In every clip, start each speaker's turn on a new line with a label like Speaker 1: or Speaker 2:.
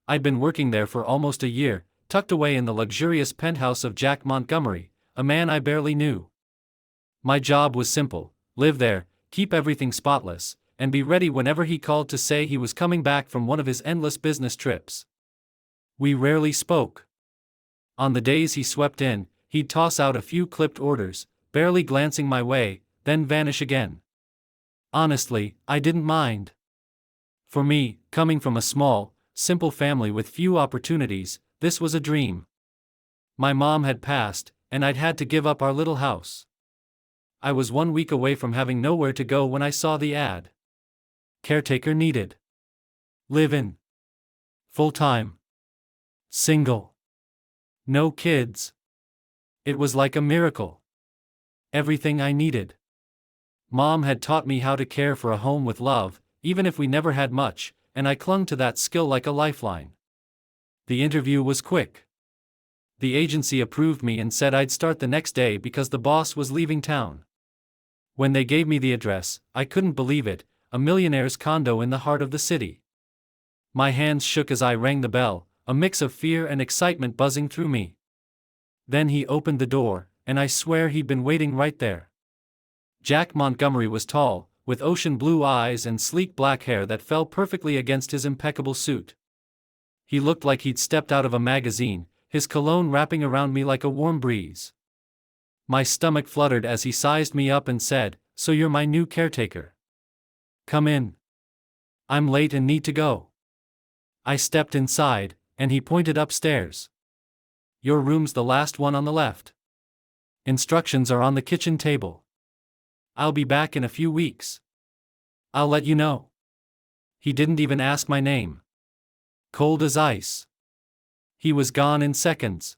Speaker 1: I'd been working there for almost a year, tucked away in the luxurious penthouse of Jack Montgomery, a man I barely knew. My job was simple: live there, keep everything spotless, and be ready whenever he called to say he was coming back from one of his endless business trips. We rarely spoke. On the days he swept in, he'd toss out a few clipped orders, barely glancing my way, then vanish again. Honestly, I didn't mind. For me, coming from a small, simple family with few opportunities, this was a dream. My mom had passed, and I'd had to give up our little house. I was 1 week away from having nowhere to go when I saw the ad. Caretaker needed. Live-in. Full-time. Single. No kids. It was like a miracle. Everything I needed. Mom had taught me how to care for a home with love, even if we never had much, and I clung to that skill like a lifeline. The interview was quick. The agency approved me and said I'd start the next day because the boss was leaving town. When they gave me the address, I couldn't believe it: a millionaire's condo in the heart of the city. My hands shook as I rang the bell, a mix of fear and excitement buzzing through me. Then he opened the door, and I swear he'd been waiting right there. Jack Montgomery was tall, with ocean blue eyes and sleek black hair that fell perfectly against his impeccable suit. He looked like he'd stepped out of a magazine, his cologne wrapping around me like a warm breeze. My stomach fluttered as he sized me up and said, "So you're my new caretaker. Come in. I'm late and need to go." I stepped inside, and he pointed upstairs. "Your room's the last one on the left. Instructions are on the kitchen table. I'll be back in a few weeks. I'll let you know." He didn't even ask my name. Cold as ice. He was gone in seconds.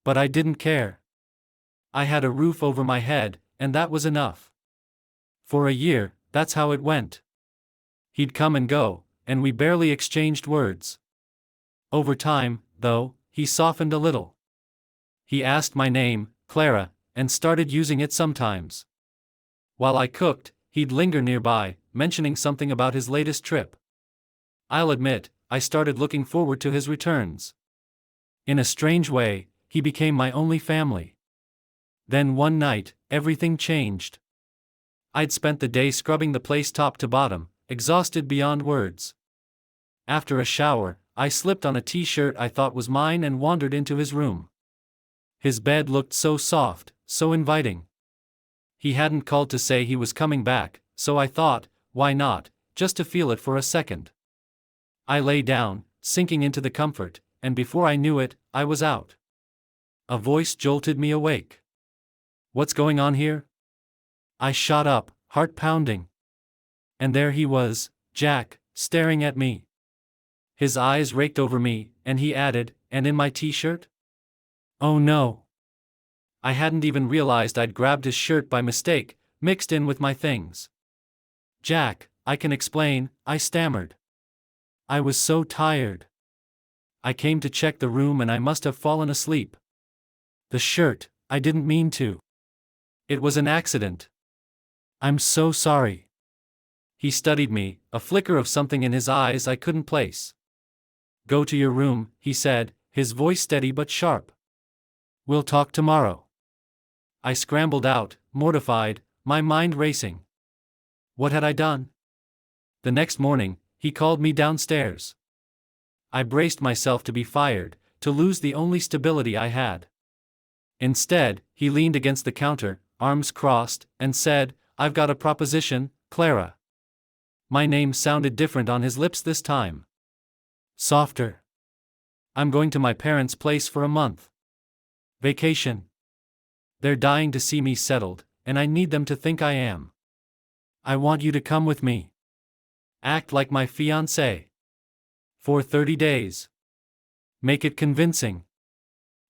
Speaker 1: But I didn't care. I had a roof over my head, and that was enough. For a year, that's how it went. He'd come and go, and we barely exchanged words. Over time, though, he softened a little. He asked my name, Clara, and started using it sometimes. While I cooked, he'd linger nearby, mentioning something about his latest trip. I'll admit, I started looking forward to his returns. In a strange way, he became my only family. Then one night, everything changed. I'd spent the day scrubbing the place top to bottom, exhausted beyond words. After a shower, I slipped on a t-shirt I thought was mine and wandered into his room. His bed looked so soft, so inviting. He hadn't called to say he was coming back, so I thought, why not, just to feel it for a second. I lay down, sinking into the comfort, and before I knew it, I was out. A voice jolted me awake. "What's going on here?" I shot up, heart pounding. And there he was, Jack, staring at me. His eyes raked over me, and he added, "And in my t-shirt?" Oh no. I hadn't even realized I'd grabbed his shirt by mistake, mixed in with my things. "Jack, I can explain," I stammered. I was so tired. I came to check the room and I must have fallen asleep. "The shirt, I didn't mean to. It was an accident. I'm so sorry." He studied me, a flicker of something in his eyes I couldn't place. "Go to your room," he said, his voice steady but sharp. "We'll talk tomorrow." I scrambled out, mortified, my mind racing. What had I done? The next morning, he called me downstairs. I braced myself to be fired, to lose the only stability I had. Instead, he leaned against the counter, arms crossed, and said, "I've got a proposition, Clara." My name sounded different on his lips this time. Softer. "I'm going to my parents' place for a month. Vacation. They're dying to see me settled, and I need them to think I am. I want you to come with me. Act like my fiancé. For 30 days. Make it convincing.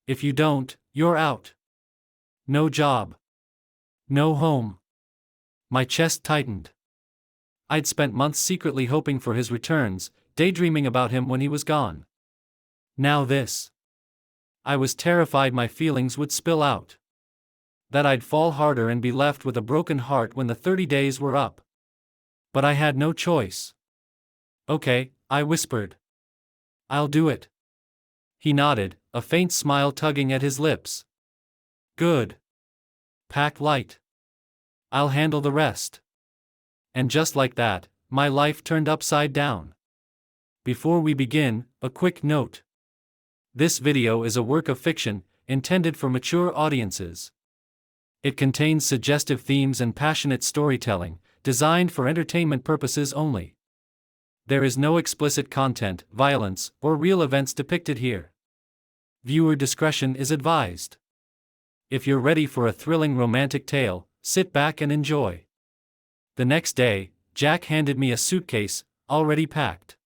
Speaker 1: If you don't, you're out. No job. No home." My chest tightened. I'd spent months secretly hoping for his returns, daydreaming about him when he was gone. Now this. I was terrified my feelings would spill out. That I'd fall harder and be left with a broken heart when the 30 days were up. But I had no choice. "Okay," I whispered. I'll do it. He nodded, a faint smile tugging at his lips. Good. Pack light. I'll handle the rest. And just like that, my life turned upside down. Before we begin, a quick note. This video is a work of fiction, intended for mature audiences. It contains suggestive themes and passionate storytelling, designed for entertainment purposes only. There is no explicit content, violence, or real events depicted here. Viewer discretion is advised. If you're ready for a thrilling romantic tale, sit back and enjoy. The next day, Jack handed me a suitcase, already packed.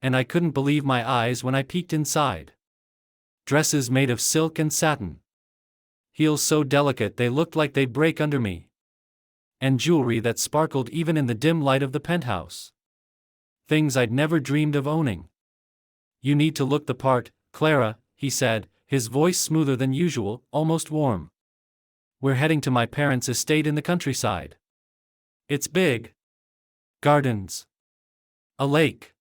Speaker 1: And I couldn't believe my eyes when I peeked inside. Dresses made of silk and satin. Heels so delicate they looked like they'd break under me. And jewelry that sparkled even in the dim light of the penthouse. Things I'd never dreamed of owning. You need to look the part, Clara, he said, his voice smoother than usual, almost warm. We're heading to my parents' estate in the countryside. It's big. Gardens. A lake.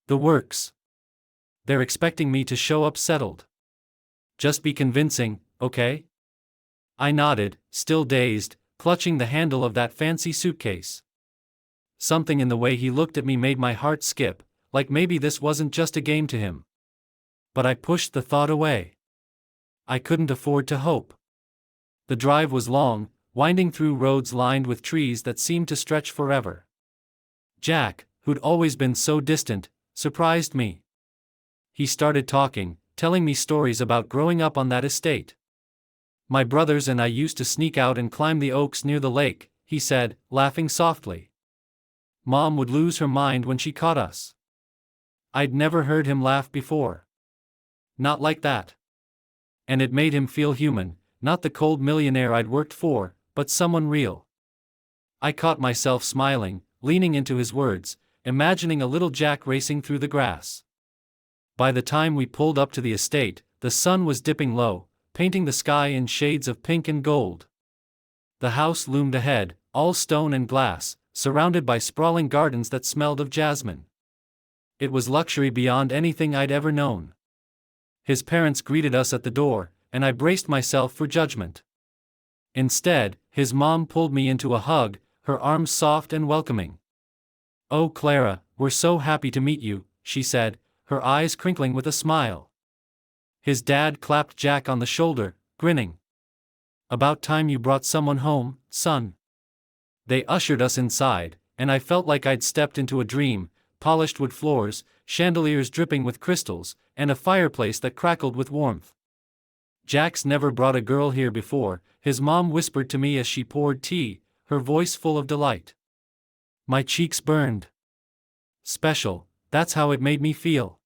Speaker 1: The works. They're expecting me to show up settled. Just be convincing, okay? I nodded, still dazed, clutching the handle of that fancy suitcase. Something in the way he looked at me made my heart skip, like maybe this wasn't just a game to him. But I pushed the thought away. I couldn't afford to hope. The drive was long, winding through roads lined with trees that seemed to stretch forever. Jack, who'd always been so distant, surprised me. He started talking, telling me stories about growing up on that estate. My brothers and I used to sneak out and climb the oaks near the lake, he said, laughing softly. Mom would lose her mind when she caught us. I'd never heard him laugh before. Not like that. And it made him feel human, not the cold millionaire I'd worked for, but someone real. I caught myself smiling, leaning into his words, imagining a little Jack racing through the grass. By the time we pulled up to the estate, the sun was dipping low, painting the sky in shades of pink and gold. The house loomed ahead, all stone and glass, surrounded by sprawling gardens that smelled of jasmine. It was luxury beyond anything I'd ever known. His parents greeted us at the door, and I braced myself for judgment. Instead, his mom pulled me into a hug, her arms soft and welcoming. "Oh Clara, we're so happy to meet you," she said, her eyes crinkling with a smile. His dad clapped Jack on the shoulder, grinning. "About time you brought someone home, son." They ushered us inside, and I felt like I'd stepped into a dream, polished wood floors, chandeliers dripping with crystals, and a fireplace that crackled with warmth. "Jack's never brought a girl here before," his mom whispered to me as she poured tea, her voice full of delight. My cheeks burned. Special, that's how it made me feel.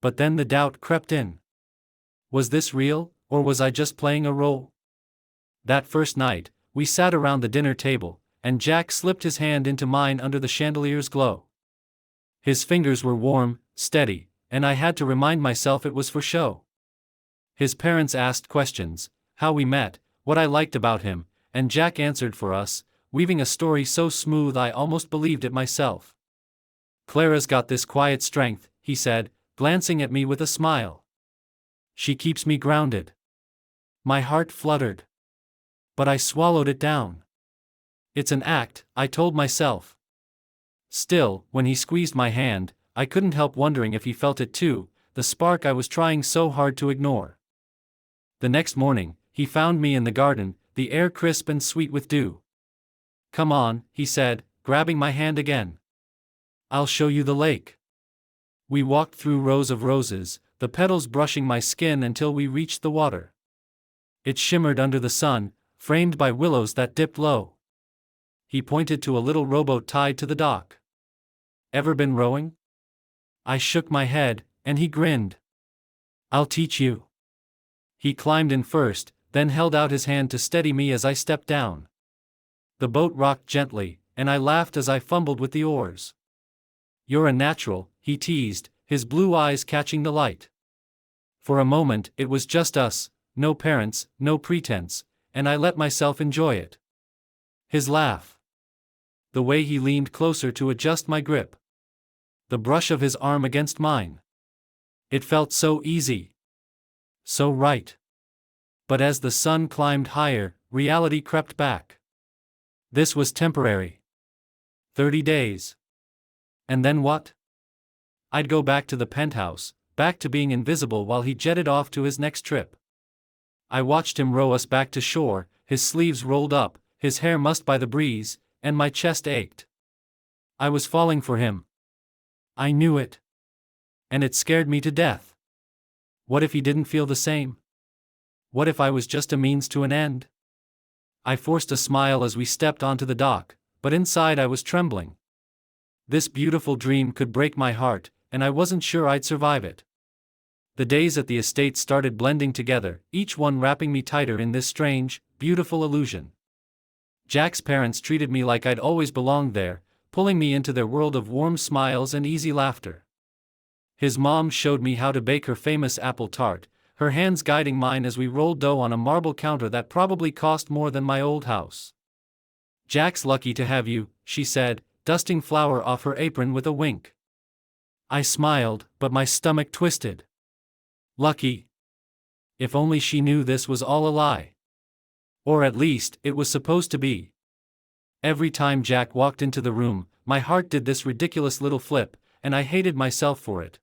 Speaker 1: But then the doubt crept in. Was this real, or was I just playing a role? That first night, we sat around the dinner table, and Jack slipped his hand into mine under the chandelier's glow. His fingers were warm, steady, and I had to remind myself it was for show. His parents asked questions, how we met, what I liked about him, and Jack answered for us, weaving a story so smooth I almost believed it myself. "Clara's got this quiet strength," he said, glancing at me with a smile. "She keeps me grounded." My heart fluttered. But I swallowed it down. It's an act, I told myself. Still, when he squeezed my hand, I couldn't help wondering if he felt it too, the spark I was trying so hard to ignore. The next morning, he found me in the garden, the air crisp and sweet with dew. "Come on," he said, grabbing my hand again. "I'll show you the lake." We walked through rows of roses, the petals brushing my skin until we reached the water. It shimmered under the sun, framed by willows that dipped low. He pointed to a little rowboat tied to the dock. "Ever been rowing?" I shook my head, and he grinned. "I'll teach you." He climbed in first, then held out his hand to steady me as I stepped down. The boat rocked gently, and I laughed as I fumbled with the oars. "You're a natural," he teased, his blue eyes catching the light. For a moment it was just us, no parents, no pretense, and I let myself enjoy it. His laugh. The way he leaned closer to adjust my grip. The brush of his arm against mine. It felt so easy. So right. But as the sun climbed higher, reality crept back. This was temporary. 30 days. And then what? I'd go back to the penthouse, back to being invisible while he jetted off to his next trip. I watched him row us back to shore, his sleeves rolled up, his hair mussed by the breeze, and my chest ached. I was falling for him. I knew it. And it scared me to death. What if he didn't feel the same? What if I was just a means to an end? I forced a smile as we stepped onto the dock, but inside I was trembling. This beautiful dream could break my heart, and I wasn't sure I'd survive it. The days at the estate started blending together, each one wrapping me tighter in this strange, beautiful illusion. Jack's parents treated me like I'd always belonged there, pulling me into their world of warm smiles and easy laughter. His mom showed me how to bake her famous apple tart, her hands guiding mine as we rolled dough on a marble counter that probably cost more than my old house. "Jack's lucky to have you," she said, dusting flour off her apron with a wink. I smiled, but my stomach twisted. Lucky. If only she knew this was all a lie. Or at least, it was supposed to be. Every time Jack walked into the room, my heart did this ridiculous little flip, and I hated myself for it.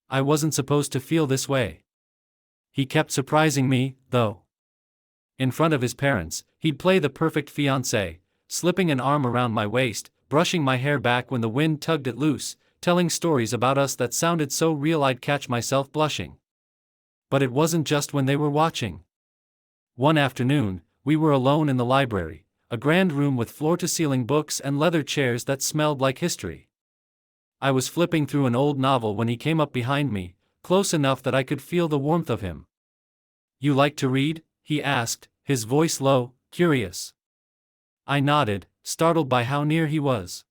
Speaker 1: I wasn't supposed to feel this way. He kept surprising me, though. In front of his parents, he'd play the perfect fiancé, slipping an arm around my waist, brushing my hair back when the wind tugged it loose, telling stories about us that sounded so real I'd catch myself blushing. But it wasn't just when they were watching. One afternoon, we were alone in the library, a grand room with floor-to-ceiling books and leather chairs that smelled like history. I was flipping through an old novel when he came up behind me, close enough that I could feel the warmth of him. "You like to read?" he asked, his voice low, curious. I nodded, startled by how near he was.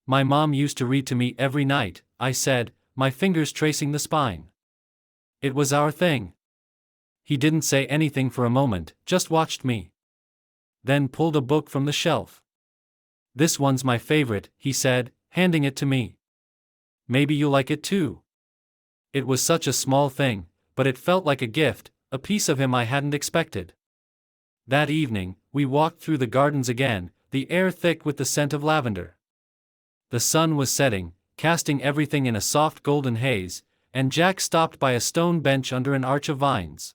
Speaker 1: "My mom used to read to me every night," I said, my fingers tracing the spine. "It was our thing." He didn't say anything for a moment, just watched me. Then pulled a book from the shelf. "This one's my favorite," he said, handing it to me. "Maybe you'll like it too." It was such a small thing, but it felt like a gift, a piece of him I hadn't expected. That evening, we walked through the gardens again, the air thick with the scent of lavender. The sun was setting, casting everything in a soft golden haze, and Jack stopped by a stone bench under an arch of vines.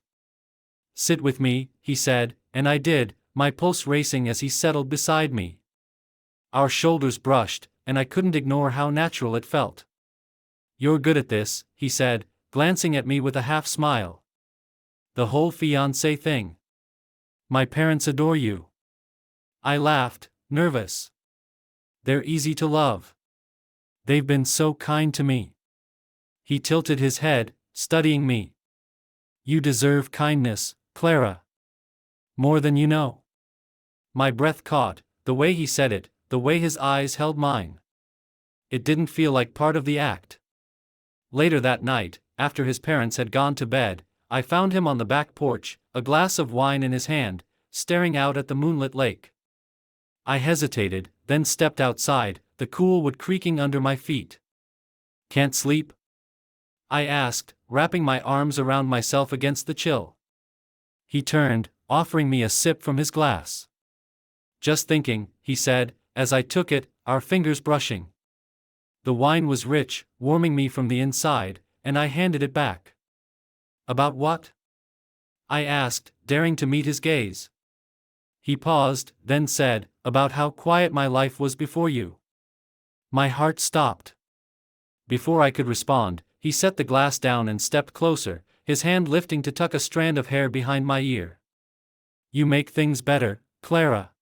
Speaker 1: "Sit with me," he said, and I did, my pulse racing as he settled beside me. Our shoulders brushed, and I couldn't ignore how natural it felt. "You're good at this," he said, glancing at me with a half smile. "The whole fiancé thing. My parents adore you." I laughed, nervous. "They're easy to love. They've been so kind to me." He tilted his head, studying me. "You deserve kindness, Clara. More than you know." My breath caught, the way he said it, the way his eyes held mine. It didn't feel like part of the act. Later that night, after his parents had gone to bed, I found him on the back porch, a glass of wine in his hand, staring out at the moonlit lake. I hesitated, then stepped outside, the cool wood creaking under my feet. "Can't sleep?" I asked, wrapping my arms around myself against the chill. He turned, offering me a sip from his glass. "Just thinking," he said, as I took it, our fingers brushing. The wine was rich, warming me from the inside, and I handed it back. "About what?" I asked, daring to meet his gaze. He paused, then said, "About how quiet my life was before you." My heart stopped. Before I could respond, he set the glass down and stepped closer, his hand lifting to tuck a strand of hair behind my ear. "You make things better, Clara.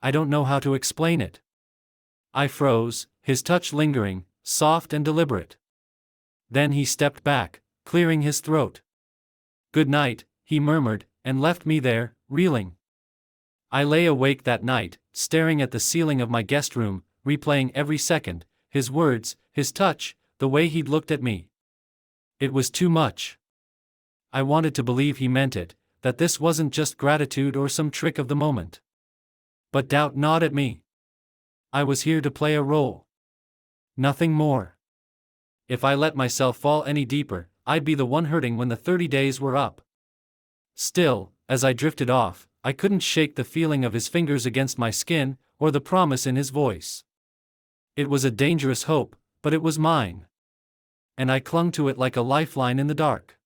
Speaker 1: I don't know how to explain it." I froze, his touch lingering, soft and deliberate. Then he stepped back, clearing his throat. "Good night," he murmured, and left me there, reeling. I lay awake that night, staring at the ceiling of my guest room, replaying every second, his words, his touch, the way he'd looked at me. It was too much. I wanted to believe he meant it, that this wasn't just gratitude or some trick of the moment. But doubt gnawed at me. I was here to play a role. Nothing more. If I let myself fall any deeper, I'd be the one hurting when the 30 days were up. Still, as I drifted off, I couldn't shake the feeling of his fingers against my skin, or the promise in his voice. It was a dangerous hope, but it was mine. And I clung to it like a lifeline in the dark.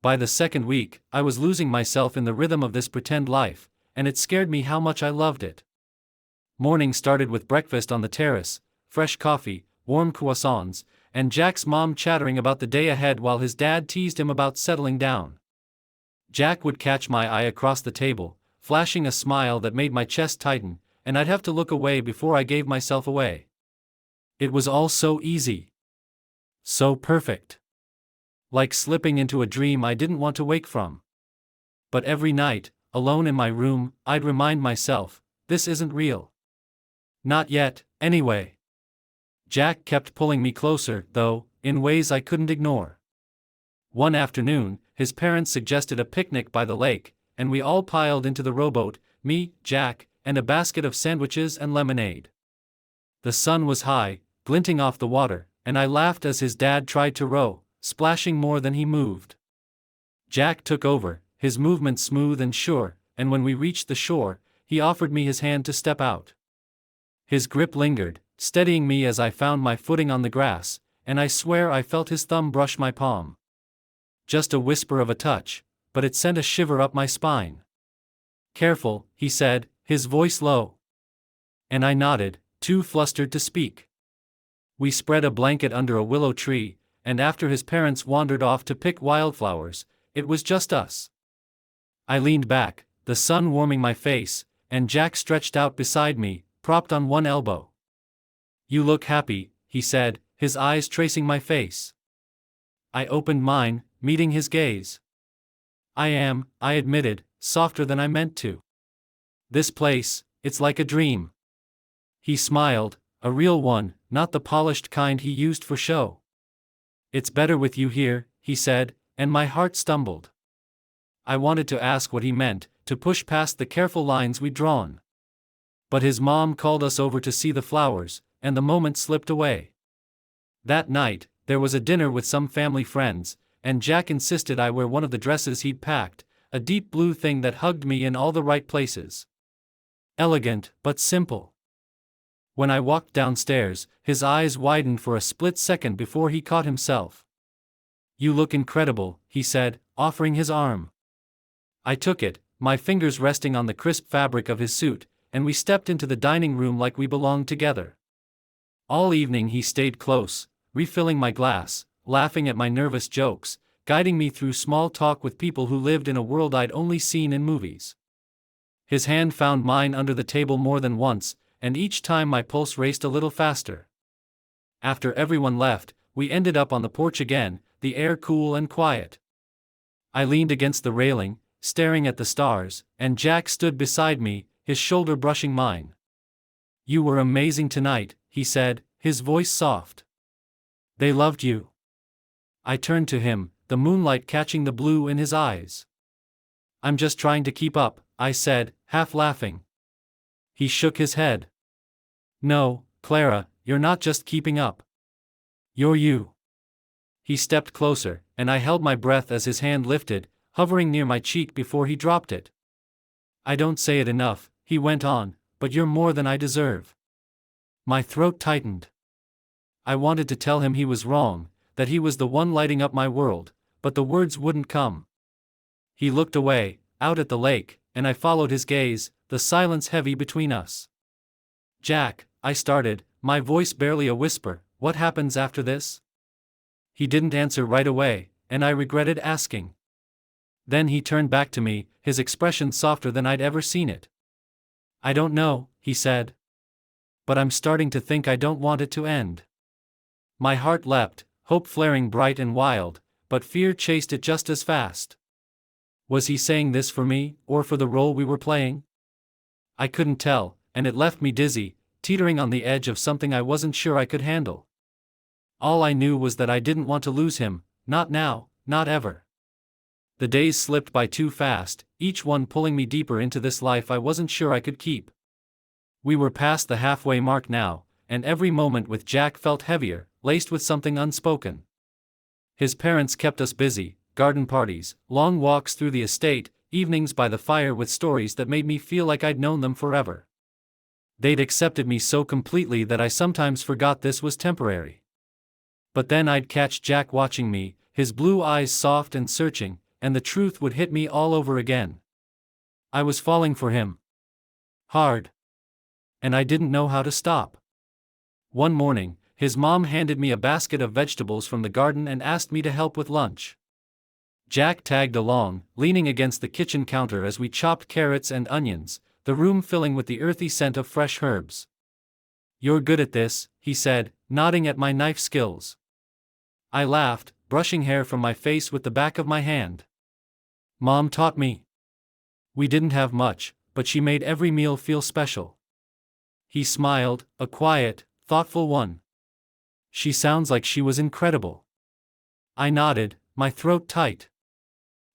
Speaker 1: By the second week, I was losing myself in the rhythm of this pretend life, and it scared me how much I loved it. Morning started with breakfast on the terrace, fresh coffee, warm croissants, and Jack's mom chattering about the day ahead while his dad teased him about settling down. Jack would catch my eye across the table, flashing a smile that made my chest tighten, and I'd have to look away before I gave myself away. It was all so easy. So perfect. Like slipping into a dream I didn't want to wake from. But every night, alone in my room, I'd remind myself, this isn't real. Not yet, anyway. Jack kept pulling me closer, though, in ways I couldn't ignore. One afternoon, his parents suggested a picnic by the lake, and we all piled into the rowboat, me, Jack, and a basket of sandwiches and lemonade. The sun was high, glinting off the water, and I laughed as his dad tried to row, splashing more than he moved. Jack took over, his movements smooth and sure, and when we reached the shore, he offered me his hand to step out. His grip lingered, steadying me as I found my footing on the grass, and I swear I felt his thumb brush my palm. Just a whisper of a touch, but it sent a shiver up my spine. Careful, he said, his voice low. And I nodded, too flustered to speak. We spread a blanket under a willow tree, and after his parents wandered off to pick wildflowers, it was just us. I leaned back, the sun warming my face, and Jack stretched out beside me, propped on one elbow. You look happy, he said, his eyes tracing my face. I opened mine, meeting his gaze. I am, I admitted, softer than I meant to. This place, it's like a dream. He smiled, a real one, not the polished kind he used for show. It's better with you here, he said, and my heart stumbled. I wanted to ask what he meant, to push past the careful lines we'd drawn. But his mom called us over to see the flowers, and the moment slipped away. That night, there was a dinner with some family friends, and Jack insisted I wear one of the dresses he'd packed, a deep blue thing that hugged me in all the right places. Elegant, but simple. When I walked downstairs, his eyes widened for a split second before he caught himself. You look incredible, he said, offering his arm. I took it, my fingers resting on the crisp fabric of his suit, and we stepped into the dining room like we belonged together. All evening he stayed close, refilling my glass, laughing at my nervous jokes, guiding me through small talk with people who lived in a world I'd only seen in movies. His hand found mine under the table more than once, and each time my pulse raced a little faster. After everyone left, we ended up on the porch again, the air cool and quiet. I leaned against the railing, staring at the stars, and Jack stood beside me, his shoulder brushing mine. You were amazing tonight, he said, his voice soft. They loved you. I turned to him, the moonlight catching the blue in his eyes. I'm just trying to keep up, I said, half laughing. He shook his head. No, Clara, you're not just keeping up. You're you. He stepped closer, and I held my breath as his hand lifted, hovering near my cheek before he dropped it. I don't say it enough, he went on, but you're more than I deserve. My throat tightened. I wanted to tell him he was wrong, that he was the one lighting up my world, but the words wouldn't come. He looked away, out at the lake, and I followed his gaze, the silence heavy between us. Jack, I started, my voice barely a whisper, what happens after this? He didn't answer right away, and I regretted asking. Then he turned back to me, his expression softer than I'd ever seen it. I don't know, he said. But I'm starting to think I don't want it to end. My heart leapt, hope flaring bright and wild, but fear chased it just as fast. Was he saying this for me, or for the role we were playing? I couldn't tell, and it left me dizzy, teetering on the edge of something I wasn't sure I could handle. All I knew was that I didn't want to lose him, not now, not ever. The days slipped by too fast, each one pulling me deeper into this life I wasn't sure I could keep. We were past the halfway mark now, and every moment with Jack felt heavier, laced with something unspoken. His parents kept us busy: garden parties, long walks through the estate, evenings by the fire with stories that made me feel like I'd known them forever. They'd accepted me so completely that I sometimes forgot this was temporary. But then I'd catch Jack watching me, his blue eyes soft and searching, and the truth would hit me all over again. I was falling for him. Hard. And I didn't know how to stop. One morning, his mom handed me a basket of vegetables from the garden and asked me to help with lunch. Jack tagged along, leaning against the kitchen counter as we chopped carrots and onions, the room filling with the earthy scent of fresh herbs. "You're good at this," he said, nodding at my knife skills. I laughed, brushing hair from my face with the back of my hand. "Mom taught me." We didn't have much, but she made every meal feel special. He smiled, a quiet, thoughtful one. "She sounds like she was incredible." I nodded, my throat tight.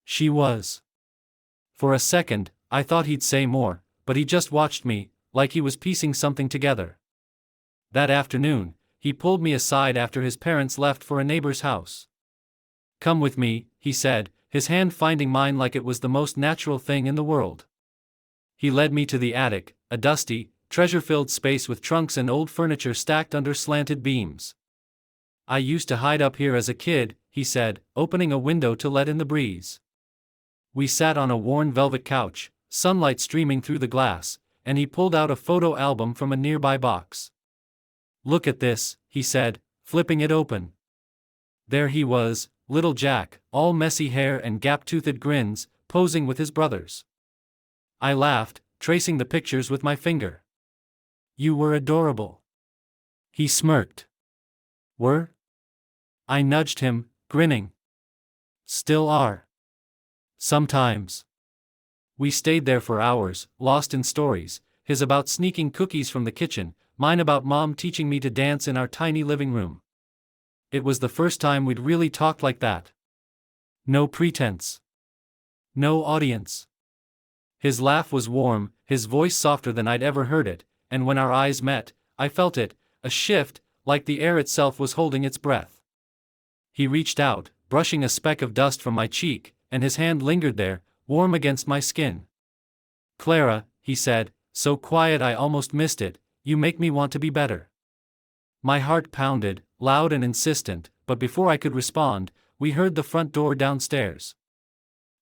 Speaker 1: "She was." For a second, I thought he'd say more, but he just watched me, like he was piecing something together. That afternoon, he pulled me aside after his parents left for a neighbor's house. "Come with me," he said, his hand finding mine like it was the most natural thing in the world. He led me to the attic, a dusty, treasure-filled space with trunks and old furniture stacked under slanted beams. "I used to hide up here as a kid," he said, opening a window to let in the breeze. We sat on a worn velvet couch, sunlight streaming through the glass, and he pulled out a photo album from a nearby box. "Look at this," he said, flipping it open. There he was, little Jack, all messy hair and gap-toothed grins, posing with his brothers. I laughed, tracing the pictures with my finger. "You were adorable." He smirked. "Were?" I nudged him, grinning. "Still are. Sometimes." We stayed there for hours, lost in stories, his about sneaking cookies from the kitchen, mine about Mom teaching me to dance in our tiny living room. It was the first time we'd really talked like that. No pretense. No audience. His laugh was warm, his voice softer than I'd ever heard it, and when our eyes met, I felt it, a shift, like the air itself was holding its breath. He reached out, brushing a speck of dust from my cheek, and his hand lingered there, warm against my skin. "Clara," he said, so quiet I almost missed it, "you make me want to be better." My heart pounded, loud and insistent, but before I could respond, we heard the front door downstairs.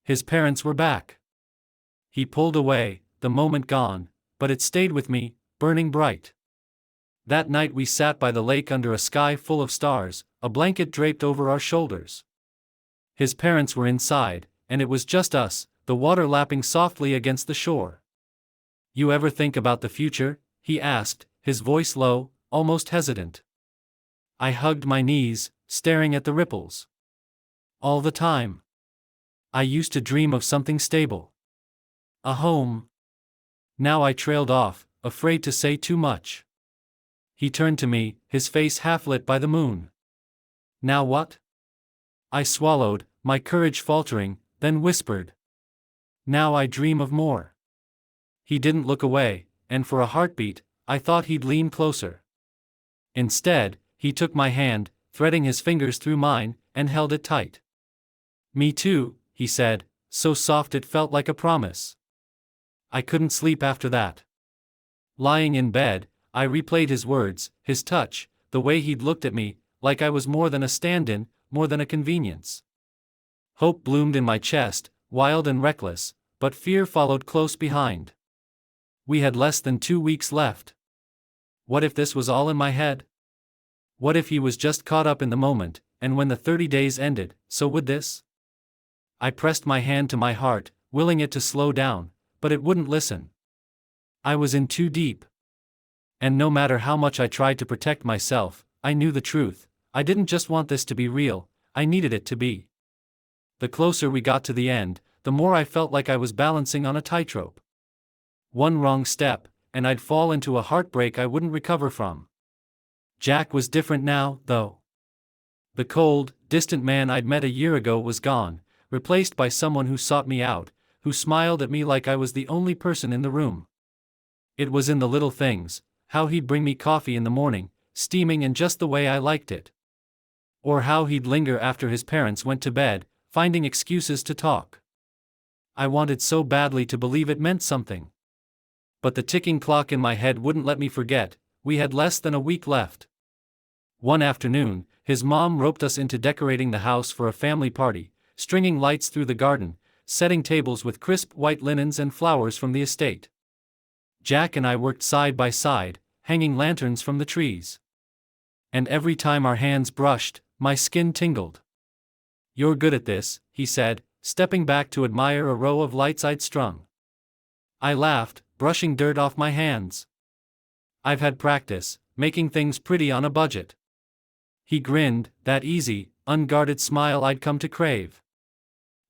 Speaker 1: His parents were back. He pulled away, the moment gone, but it stayed with me, burning bright. That night we sat by the lake under a sky full of stars, a blanket draped over our shoulders. His parents were inside, and it was just us, the water lapping softly against the shore. "You ever think about the future?" he asked, his voice low, almost hesitant. I hugged my knees, staring at the ripples. "All the time. I used to dream of something stable. A home." Now I trailed off, afraid to say too much. He turned to me, his face half lit by the moon. "Now what?" I swallowed, my courage faltering, then whispered. "Now I dream of more." He didn't look away, and for a heartbeat, I thought he'd lean closer. Instead, he took my hand, threading his fingers through mine, and held it tight. "Me too," he said, so soft it felt like a promise. I couldn't sleep after that. Lying in bed, I replayed his words, his touch, the way he'd looked at me, like I was more than a stand-in, more than a convenience. Hope bloomed in my chest, wild and reckless, but fear followed close behind. We had less than 2 weeks left. What if this was all in my head? What if he was just caught up in the moment, and when the 30 days ended, so would this? I pressed my hand to my heart, willing it to slow down, but it wouldn't listen. I was in too deep. And no matter how much I tried to protect myself, I knew the truth. I didn't just want this to be real, I needed it to be. The closer we got to the end, the more I felt like I was balancing on a tightrope. One wrong step, and I'd fall into a heartbreak I wouldn't recover from. Jack was different now, though. The cold, distant man I'd met a year ago was gone, replaced by someone who sought me out, who smiled at me like I was the only person in the room. It was in the little things, how he'd bring me coffee in the morning, steaming and just the way I liked it. Or how he'd linger after his parents went to bed, finding excuses to talk. I wanted so badly to believe it meant something. But the ticking clock in my head wouldn't let me forget. We had less than a week left. One afternoon, his mom roped us into decorating the house for a family party, stringing lights through the garden, setting tables with crisp white linens and flowers from the estate. Jack and I worked side by side, hanging lanterns from the trees. And every time our hands brushed, my skin tingled. "You're good at this," he said, stepping back to admire a row of lights I'd strung. I laughed, brushing dirt off my hands. "I've had practice, making things pretty on a budget." He grinned, that easy, unguarded smile I'd come to crave.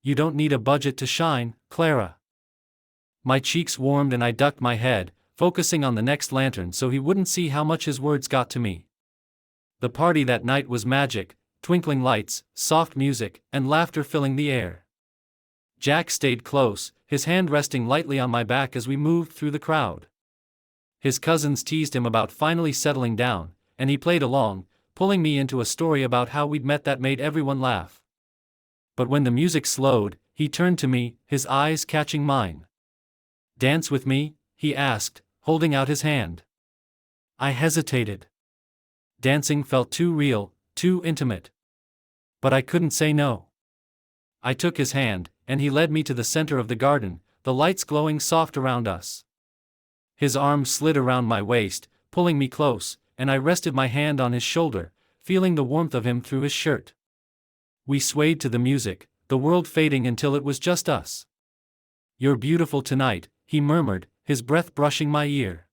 Speaker 1: "You don't need a budget to shine, Clara." My cheeks warmed and I ducked my head, focusing on the next lantern so he wouldn't see how much his words got to me. The party that night was magic, twinkling lights, soft music, and laughter filling the air. Jack stayed close, his hand resting lightly on my back as we moved through the crowd. His cousins teased him about finally settling down, and he played along, pulling me into a story about how we'd met that made everyone laugh. But when the music slowed, he turned to me, his eyes catching mine. "Dance with me?" he asked, holding out his hand. I hesitated. Dancing felt too real, too intimate. But I couldn't say no. I took his hand, and he led me to the center of the garden, the lights glowing soft around us. His arm slid around my waist, pulling me close, and I rested my hand on his shoulder, feeling the warmth of him through his shirt. We swayed to the music, the world fading until it was just us. "You're beautiful tonight," he murmured, his breath brushing my ear.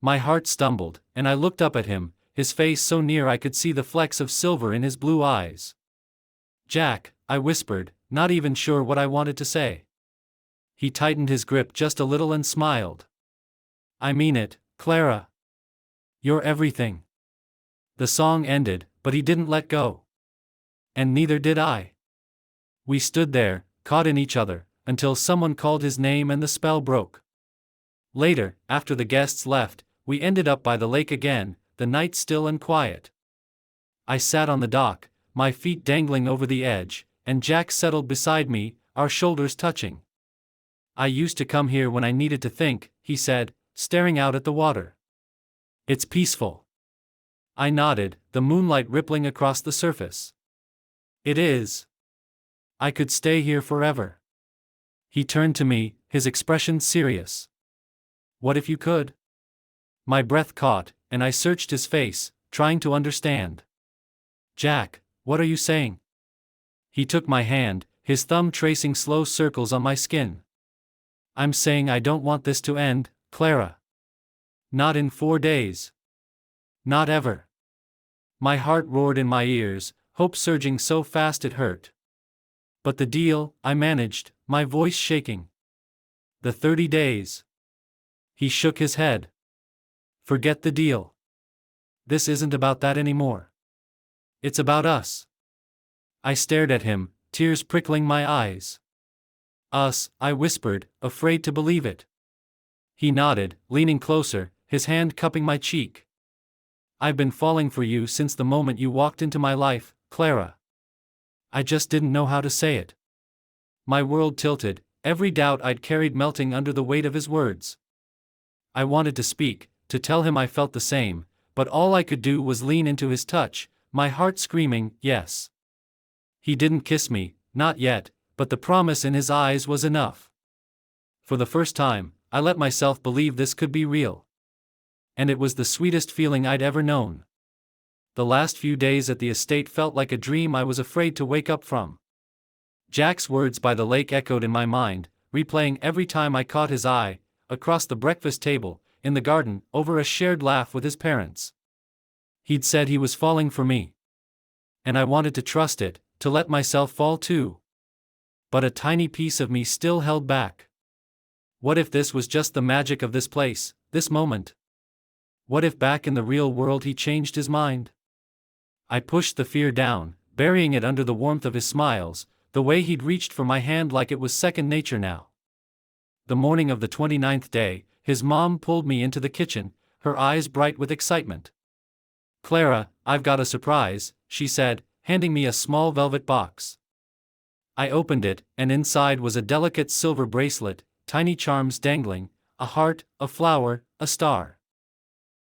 Speaker 1: My heart stumbled, and I looked up at him, his face so near I could see the flecks of silver in his blue eyes. "Jack," I whispered, not even sure what I wanted to say. He tightened his grip just a little and smiled. "I mean it, Clara. You're everything." The song ended, but he didn't let go. And neither did I. We stood there, caught in each other, until someone called his name and the spell broke. Later, after the guests left, we ended up by the lake again, the night still and quiet. I sat on the dock, my feet dangling over the edge, and Jack settled beside me, our shoulders touching. "I used to come here when I needed to think," he said, staring out at the water. "It's peaceful." I nodded, the moonlight rippling across the surface. "It is. I could stay here forever." He turned to me, his expression serious. "What if you could?" My breath caught, and I searched his face, trying to understand. "Jack, what are you saying?" He took my hand, his thumb tracing slow circles on my skin. "I'm saying I don't want this to end, Clara. Not in 4 days. Not ever." My heart roared in my ears, hope surging so fast it hurt. "But the deal," I managed, my voice shaking. "The 30 days." He shook his head. "Forget the deal. This isn't about that anymore. It's about us." I stared at him, tears prickling my eyes. "Us," I whispered, afraid to believe it. He nodded, leaning closer, his hand cupping my cheek. "I've been falling for you since the moment you walked into my life, Clara. I just didn't know how to say it." My world tilted, every doubt I'd carried melting under the weight of his words. I wanted to speak, to tell him I felt the same, but all I could do was lean into his touch, my heart screaming, yes. He didn't kiss me, not yet, but the promise in his eyes was enough. For the first time, I let myself believe this could be real. And it was the sweetest feeling I'd ever known. The last few days at the estate felt like a dream I was afraid to wake up from. Jack's words by the lake echoed in my mind, replaying every time I caught his eye, across the breakfast table, in the garden, over a shared laugh with his parents. He'd said he was falling for me. And I wanted to trust it, to let myself fall too. But a tiny piece of me still held back. What if this was just the magic of this place, this moment? What if back in the real world he changed his mind? I pushed the fear down, burying it under the warmth of his smiles, the way he'd reached for my hand like it was second nature now. The morning of the 29th day, his mom pulled me into the kitchen, her eyes bright with excitement. "Clara, I've got a surprise," she said, handing me a small velvet box. I opened it, and inside was a delicate silver bracelet, tiny charms dangling, a heart, a flower, a star.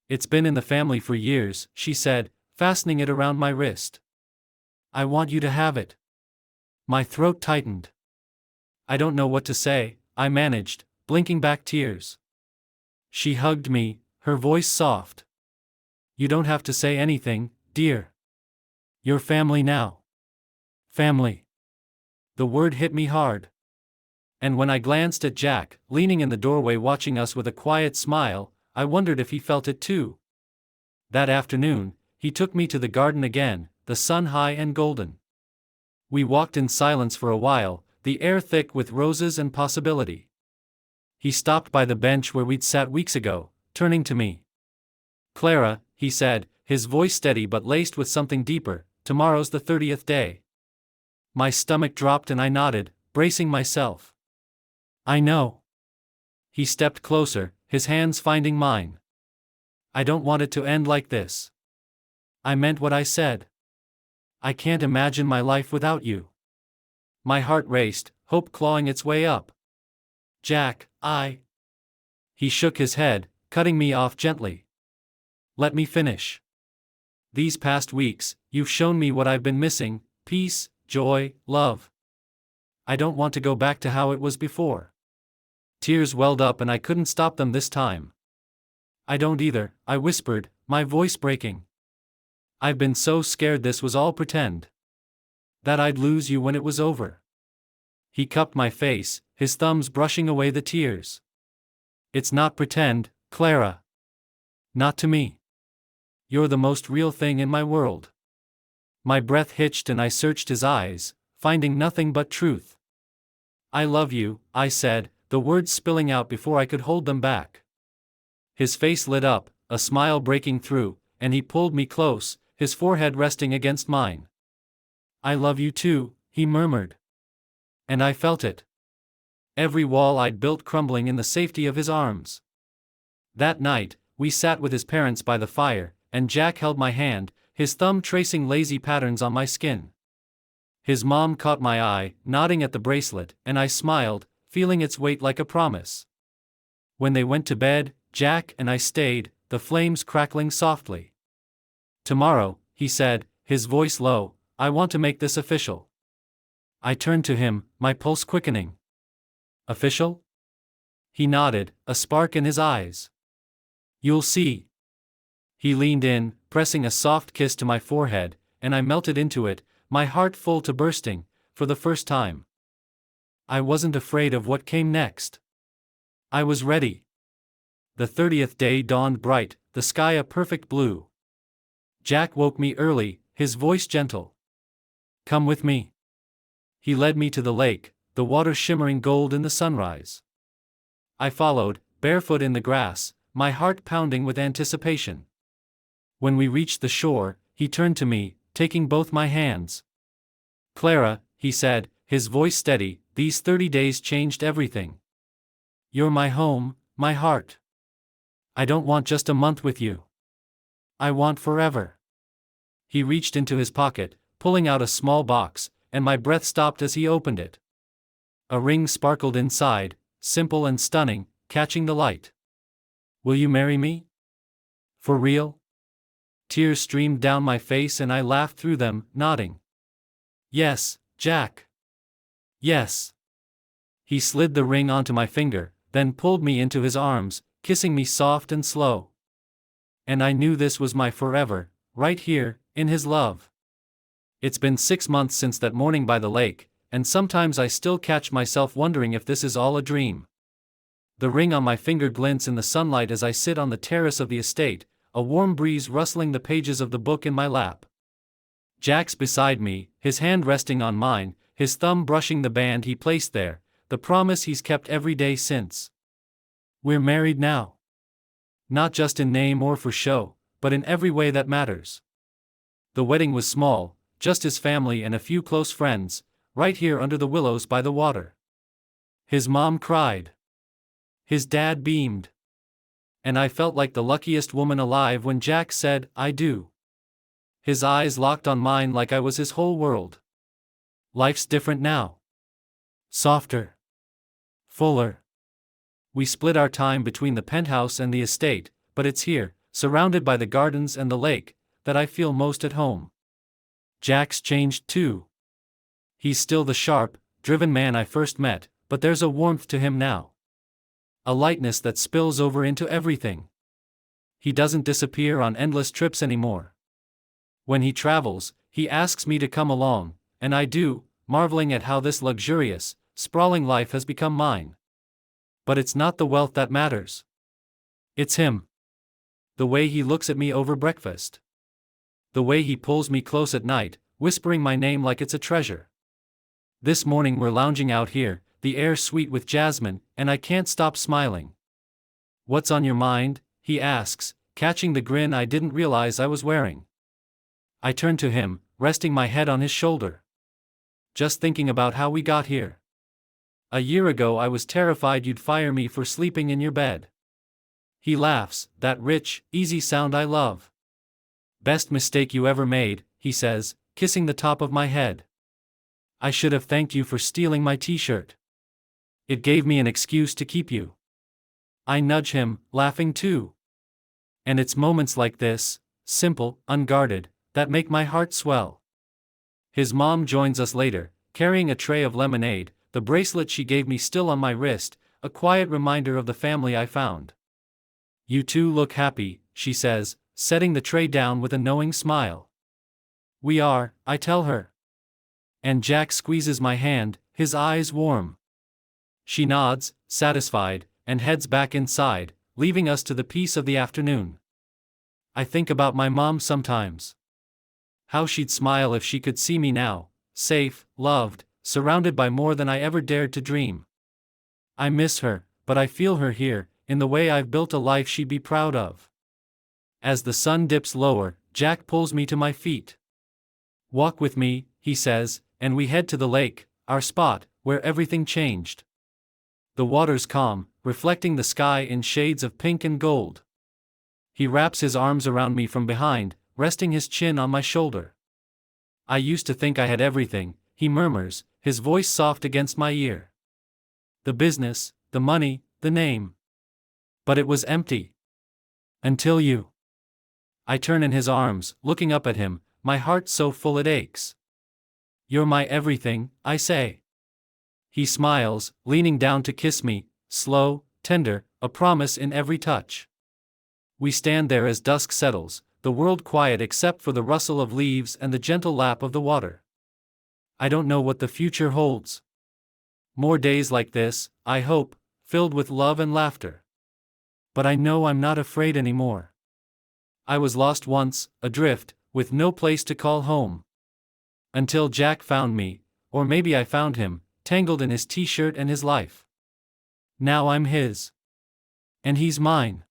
Speaker 1: It's been in the family for years, she said, fastening it around my wrist. I want you to have it. My throat tightened. I don't know what to say, I managed, blinking back tears. She hugged me, her voice soft. You don't have to say anything, dear. You're family now. Family. The word hit me hard. And when I glanced at Jack, leaning in the doorway watching us with a quiet smile, I wondered if he felt it too. That afternoon, he took me to the garden again, the sun high and golden. We walked in silence for a while, the air thick with roses and possibility. He stopped by the bench where we'd sat weeks ago, turning to me. Clara, he said, his voice steady but laced with something deeper, tomorrow's the 30th day. My stomach dropped and I nodded, bracing myself. I know. He stepped closer, his hands finding mine. I don't want it to end like this. I meant what I said. I can't imagine my life without you. My heart raced, hope clawing its way up. Jack, He shook his head, cutting me off gently. Let me finish. These past weeks, you've shown me what I've been missing: peace, joy, love. I don't want to go back to how it was before. Tears welled up and I couldn't stop them this time. I don't either, I whispered, my voice breaking. I've been so scared this was all pretend. That I'd lose you when it was over. He cupped my face, his thumbs brushing away the tears. It's not pretend, Clara. Not to me. You're the most real thing in my world. My breath hitched and I searched his eyes, finding nothing but truth. I love you, I said, the words spilling out before I could hold them back. His face lit up, a smile breaking through, and he pulled me close, his forehead resting against mine. I love you too, he murmured. And I felt it. Every wall I'd built crumbling in the safety of his arms. That night, we sat with his parents by the fire, and Jack held my hand, his thumb tracing lazy patterns on my skin. His mom caught my eye, nodding at the bracelet, and I smiled, feeling its weight like a promise. When they went to bed, Jack and I stayed, the flames crackling softly. Tomorrow, he said, his voice low, I want to make this official. I turned to him, my pulse quickening. Official? He nodded, a spark in his eyes. You'll see. He leaned in, pressing a soft kiss to my forehead, and I melted into it, my heart full to bursting, for the first time. I wasn't afraid of what came next. I was ready. The 30th day dawned bright, the sky a perfect blue. Jack woke me early, his voice gentle. Come with me. He led me to the lake, the water shimmering gold in the sunrise. I followed, barefoot in the grass, my heart pounding with anticipation. When we reached the shore, he turned to me, taking both my hands. Clara, he said, his voice steady, these 30 days changed everything. You're my home, my heart. I don't want just a month with you. I want forever. He reached into his pocket, pulling out a small box, and my breath stopped as he opened it. A ring sparkled inside, simple and stunning, catching the light. Will you marry me? For real? Tears streamed down my face and I laughed through them, nodding. Yes, Jack. Yes. He slid the ring onto my finger, then pulled me into his arms, kissing me soft and slow. And I knew this was my forever, right here, in his love. It's been 6 months since that morning by the lake, and sometimes I still catch myself wondering if this is all a dream. The ring on my finger glints in the sunlight as I sit on the terrace of the estate, a warm breeze rustling the pages of the book in my lap. Jack's beside me, his hand resting on mine, his thumb brushing the band he placed there, the promise he's kept every day since. We're married now. Not just in name or for show, but in every way that matters. The wedding was small, just his family and a few close friends, right here under the willows by the water. His mom cried. His dad beamed. And I felt like the luckiest woman alive when Jack said, I do. His eyes locked on mine like I was his whole world. Life's different now. Softer. Fuller. We split our time between the penthouse and the estate, but it's here, surrounded by the gardens and the lake, that I feel most at home. Jack's changed too. He's still the sharp, driven man I first met, but there's a warmth to him now. A lightness that spills over into everything. He doesn't disappear on endless trips anymore. When he travels, he asks me to come along, and I do, marveling at how this luxurious, sprawling life has become mine. But it's not the wealth that matters. It's him. The way he looks at me over breakfast. The way he pulls me close at night, whispering my name like it's a treasure. This morning we're lounging out here, the air sweet with jasmine, and I can't stop smiling. "What's on your mind?" he asks, catching the grin I didn't realize I was wearing. I turn to him, resting my head on his shoulder. "Just thinking about how we got here. A year ago I was terrified you'd fire me for sleeping in your bed." He laughs, that rich, easy sound I love. "Best mistake you ever made," he says, kissing the top of my head. "I should have thanked you for stealing my t-shirt. It gave me an excuse to keep you." I nudge him, laughing too. And it's moments like this, simple, unguarded, that make my heart swell. His mom joins us later, carrying a tray of lemonade, the bracelet she gave me still on my wrist, a quiet reminder of the family I found. "You two look happy," she says, setting the tray down with a knowing smile. "We are," I tell her. And Jack squeezes my hand, his eyes warm. She nods, satisfied, and heads back inside, leaving us to the peace of the afternoon. I think about my mom sometimes. How she'd smile if she could see me now, safe, loved, surrounded by more than I ever dared to dream. I miss her, but I feel her here, in the way I've built a life she'd be proud of. As the sun dips lower, Jack pulls me to my feet. "Walk with me," he says, and we head to the lake, our spot, where everything changed. The water's calm, reflecting the sky in shades of pink and gold. He wraps his arms around me from behind, resting his chin on my shoulder. "I used to think I had everything," he murmurs, his voice soft against my ear. "The business, the money, the name. But it was empty. Until you." I turn in his arms, looking up at him, my heart so full it aches. "You're my everything," I say. He smiles, leaning down to kiss me, slow, tender, a promise in every touch. We stand there as dusk settles, the world quiet except for the rustle of leaves and the gentle lap of the water. I don't know what the future holds. More days like this, I hope, filled with love and laughter. But I know I'm not afraid anymore. I was lost once, adrift, with no place to call home. Until Jack found me, or maybe I found him, tangled in his t-shirt and his life. Now I'm his. And he's mine.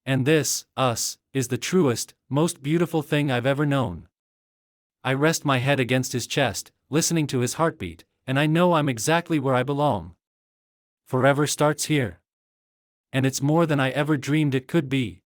Speaker 1: And this, us, is the truest, most beautiful thing I've ever known. I rest my head against his chest, listening to his heartbeat, and I know I'm exactly where I belong. Forever starts here. And it's more than I ever dreamed it could be.